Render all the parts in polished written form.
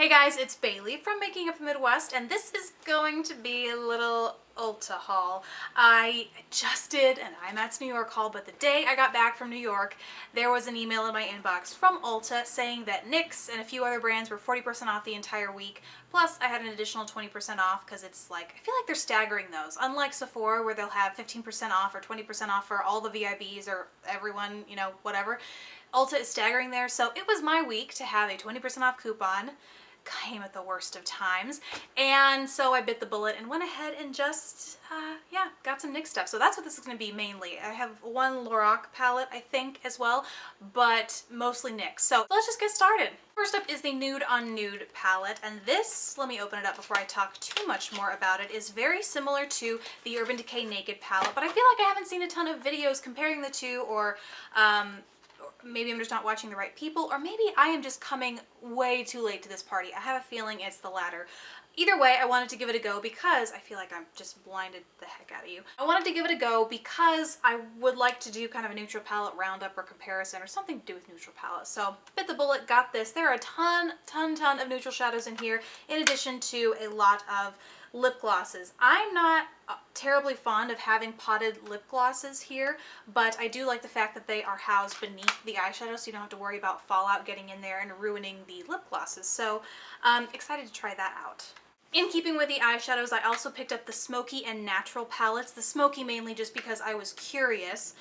Hey guys, it's Bailey from Making Up the Midwest, and this is going to be a little Ulta haul. I just did an I'm at New York haul, but the day I got back from New York, there was an email in my inbox from Ulta saying that NYX and a few other brands were 40% off the entire week. Plus, I had an additional 20% off because it's like, I feel like they're staggering those. Unlike Sephora, where they'll have 15% off or 20% off for all the VIBs or everyone, you know, whatever. Ulta is staggering there, so it was my week to have a 20% off coupon. Came at the worst of times, and so I bit the bullet and went ahead and just yeah, got some NYX stuff. So that's what this is going to be mainly. I have one LORAC palette I think as well, but mostly NYX. So let's just get started. First up is the Nude on Nude palette, and this, let me open it up before I talk too much more about it, is very similar to the Urban Decay Naked palette, but I feel like I haven't seen a ton of videos comparing the two, or maybe I'm just not watching the right people, or maybe I am just coming way too late to this party. I have a feeling it's the latter. Either way, I wanted to give it a go because I feel like I'm just blinded the heck out of you. I wanted to give it a go because I would like to do kind of a neutral palette roundup or comparison or something to do with neutral palettes. So bit the bullet, got this. There are a ton of neutral shadows in here, in addition to a lot of lip glosses. I'm not terribly fond of having potted lip glosses here, but I do like the fact that they are housed beneath the eyeshadow, so you don't have to worry about fallout getting in there and ruining the lip glosses. So I'm excited to try that out. In keeping with the eyeshadows, I also picked up the Smoky and Natural palettes. The Smoky mainly just because I was curious,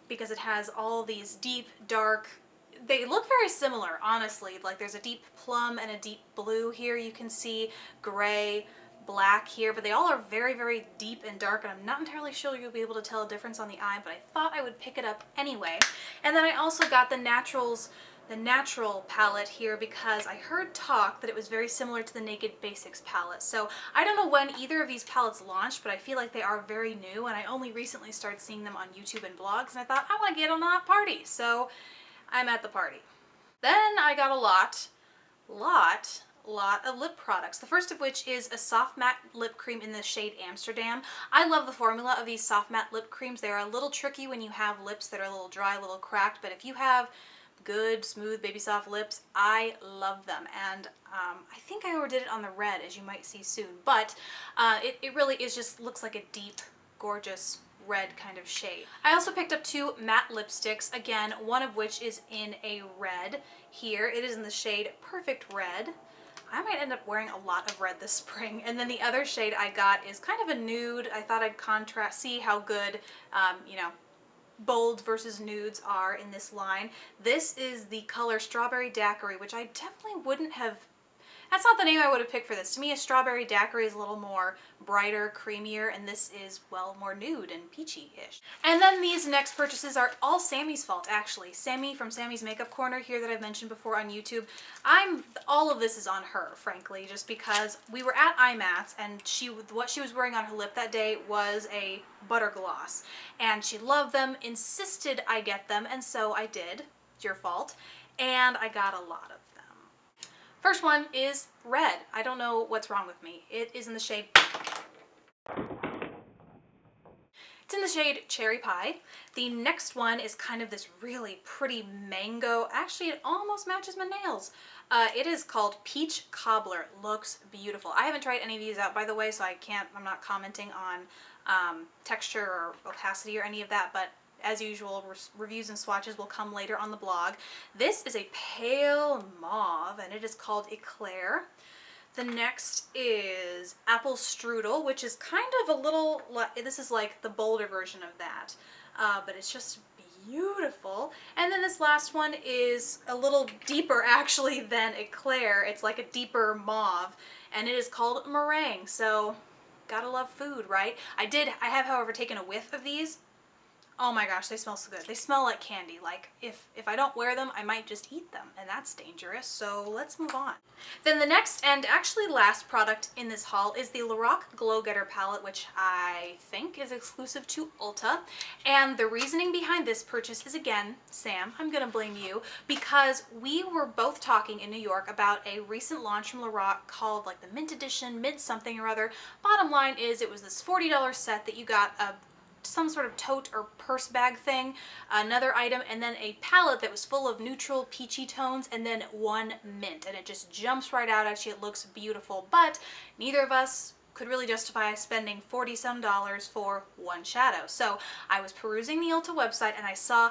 because it has all these deep, dark, they look very similar, honestly. Like there's a deep plum and a deep blue here. You can see gray, black here, but they all are very deep and dark, and I'm not entirely sure you'll be able to tell a difference on the eye, but I thought I would pick it up anyway. And then I also got the Natural palette here because I heard talk that it was very similar to the Naked Basics palette. So I don't know when either of these palettes launched, but I feel like they are very new, and I only recently started seeing them on YouTube and blogs, and I thought I want to get on that party, so I'm at the party. Then I got a lot of lip products. The first of which is a soft matte lip cream in the shade Amsterdam. I love the formula of these soft matte lip creams. They are a little tricky when you have lips that are a little dry, a little cracked, but if you have good, smooth, baby soft lips, I love them. And I think I overdid it on the red, as you might see soon, but it really is just looks like a deep, gorgeous red kind of shade. I also picked up two matte lipsticks, again, one of which is in a red here. It is in the shade Perfect Red. I might end up wearing a lot of red this spring. And then the other shade I got is kind of a nude. I thought I'd contrast, see how good, you know, bold versus nudes are in this line. This is the color Strawberry Daiquiri, which I definitely wouldn't have, that's not the name I would have picked for this. To me, a Strawberry Daiquiri is a little more brighter, creamier, and this is, well, more nude and peachy-ish. And then these next purchases are all Sammy's fault, actually. Sammy from Sammy's Makeup Corner here that I've mentioned before on YouTube. All of this is on her, frankly, just because we were at IMATS, and what she was wearing on her lip that day was a butter gloss. And she loved them, insisted I get them, and so I did. It's your fault. And I got a lot of them. First one is red. I don't know what's wrong with me. It is in the shade, it's in the shade Cherry Pie. The next one is kind of this really pretty mango. Actually, it almost matches my nails. It is called Peach Cobbler. It looks beautiful. I haven't tried any of these out, by the way, so I'm not commenting on texture or opacity or any of that, but as usual, reviews and swatches will come later on the blog. This is a pale mauve, and it is called Eclair. The next is Apple Strudel, which is kind of a little, this is like the bolder version of that, but it's just beautiful. And then this last one is a little deeper, actually, than Eclair. It's like a deeper mauve, and it is called Meringue. So, gotta love food, right? I have, however, taken a whiff of these. Oh my gosh, they smell so good. They smell like candy. Like, if I don't wear them, I might just eat them, and that's dangerous, so let's move on. Then the next, and actually last product in this haul, is the LORAC Glow Getter palette, which I think is exclusive to Ulta. And the reasoning behind this purchase is, again, Sam, I'm gonna blame you, because we were both talking in New York about a recent launch from LORAC called, like, the Mint Edition, Mid something or other. Bottom line is, it was this $40 set that you got a some sort of tote or purse bag thing, another item, and then a palette that was full of neutral peachy tones, and then one mint, and it just jumps right out at you. It looks beautiful, but neither of us could really justify spending 40 some dollars for one shadow. So I was perusing the Ulta website and I saw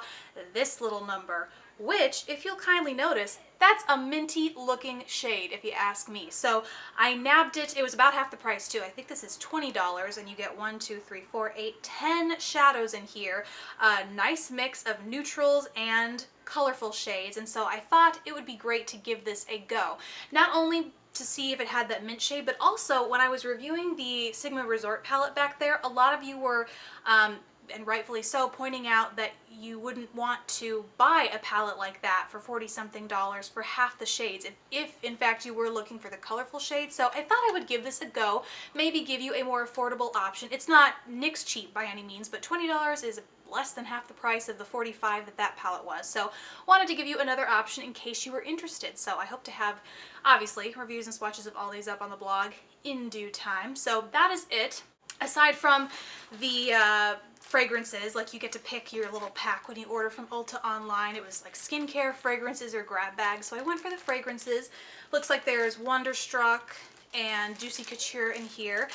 this little number, which, if you'll kindly notice, that's a minty looking shade if you ask me. So I nabbed it. It was about half the price too. I think this is $20 and you get 1, 2, 3, 4, 8, 10 shadows in here. A nice mix of neutrals and colorful shades, and so I thought it would be great to give this a go. Not only to see if it had that mint shade, but also when I was reviewing the Sigma Resort palette back there, a lot of you were, and rightfully so, pointing out that you wouldn't want to buy a palette like that for 40 something dollars for half the shades if in fact you were looking for the colorful shades. So I thought I would give this a go, maybe give you a more affordable option. It's not NYX cheap by any means, but $20 is less than half the price of the $45 that palette was. So wanted to give you another option in case you were interested. So I hope to have, obviously, reviews and swatches of all these up on the blog in due time. So that is it. Aside from the fragrances, like you get to pick your little pack when you order from Ulta online. It was like skincare, fragrances, or grab bags. So I went for the fragrances. Looks like there's Wonderstruck and Juicy Couture in here.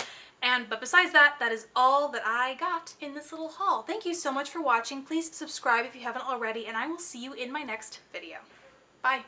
But besides that, that is all that I got in this little haul. Thank you so much for watching. Please subscribe if you haven't already, and I will see you in my next video. Bye.